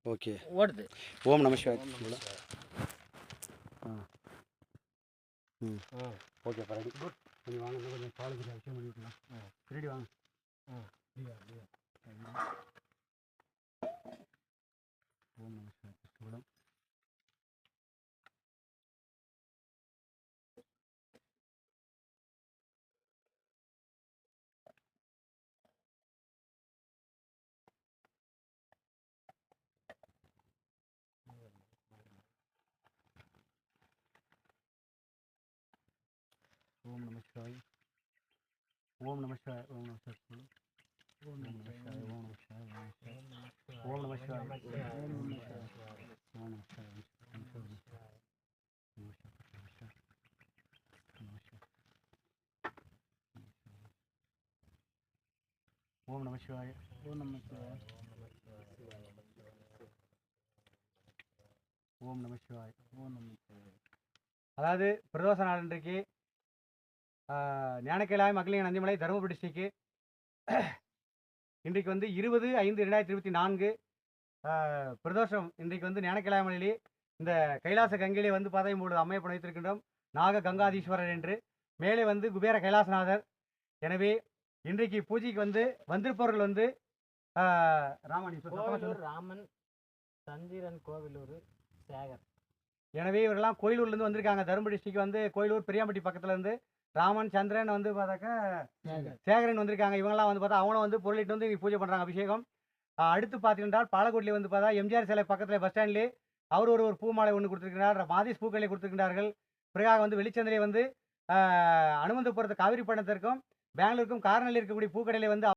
Okay. ஓடுது. ஓம் நம சிவாய. Okay ready. குட். கொஞ்சம் வாங்க, கொஞ்சம் காலேஜில் விஷயம் பண்ணி விட்டுலாம். ரெடி வாங்க. ஓம் நம சிவாய. சிவடம். ஓம் நம சிவாய. ஓம் நம சிவாய. ஓம் நம சிவாய. ஓம் நம சிவாய. ஓம் நம சிவாய. ஓம் நம சிவாய. ஓம் நம சிவாய. ஓம் நம சிவாய. ஓம் நம சிவாய. ஓம் நம சிவாய. ஓம் நம சிவாய. ஓம் நம சிவாய. ஓம் நம சிவாய. அதாவது பிரதோஷ நாள் இன்றைக்கு ஞானக்கைலாய மகளிர் நந்திமலை தருமபுரி டிஸ்ட்ரிக்கு இன்றைக்கு வந்து 20/5/2024 பிரதோஷம். இன்றைக்கு வந்து ஞானக்கைலாய மலையிலே இந்த கைலாச கங்கையிலே வந்து பாதையும் பொழுது அம்மையப்பன் வைத்திருக்கின்றோம் நாக கங்காதீஸ்வரர் என்று. மேலே வந்து குபேர கைலாசநாதர். எனவே இன்றைக்கு பூஜைக்கு வந்து வந்திருப்பவர்கள் வந்து ராமன், சந்திரன், கோவிலூர், சேகர். எனவே இவரெல்லாம் கோயிலூர்லேருந்து வந்திருக்காங்க. தருமபுரி டிஸ்ட்ரிக்ட் வந்து கோயிலூர் பெரியாம்பட்டி பக்கத்தில் இருந்து ராமன், சந்திரன் வந்து பார்த்தாக்கா சேகரன் வந்திருக்காங்க. இவங்கெல்லாம் வந்து பார்த்தா அவங்களும் வந்து பொருளிட்டு வந்து இங்கே பூஜை பண்ணுறாங்க, அபிஷேகம். அடுத்து பார்த்தீங்கன்னா பாலக்கோட்டிலே வந்து பார்த்தா எம்ஜிஆர் சிலை பக்கத்தில் பஸ் ஸ்டாண்ட்லேயே அவர் ஒரு பூமாலை ஒன்று கொடுத்துருக்கிறார். மாதேஷ் பூக்களை கொடுத்துருக்கிறார்கள். பிறகாக வந்து வெளிச்சந்தையிலே வந்து அனுமந்தபுரத்து காவிரி பட்டணத்திற்கும் பெங்களூருக்கும் கார்னரில் இருக்கக்கூடிய பூக்கடையிலே வந்து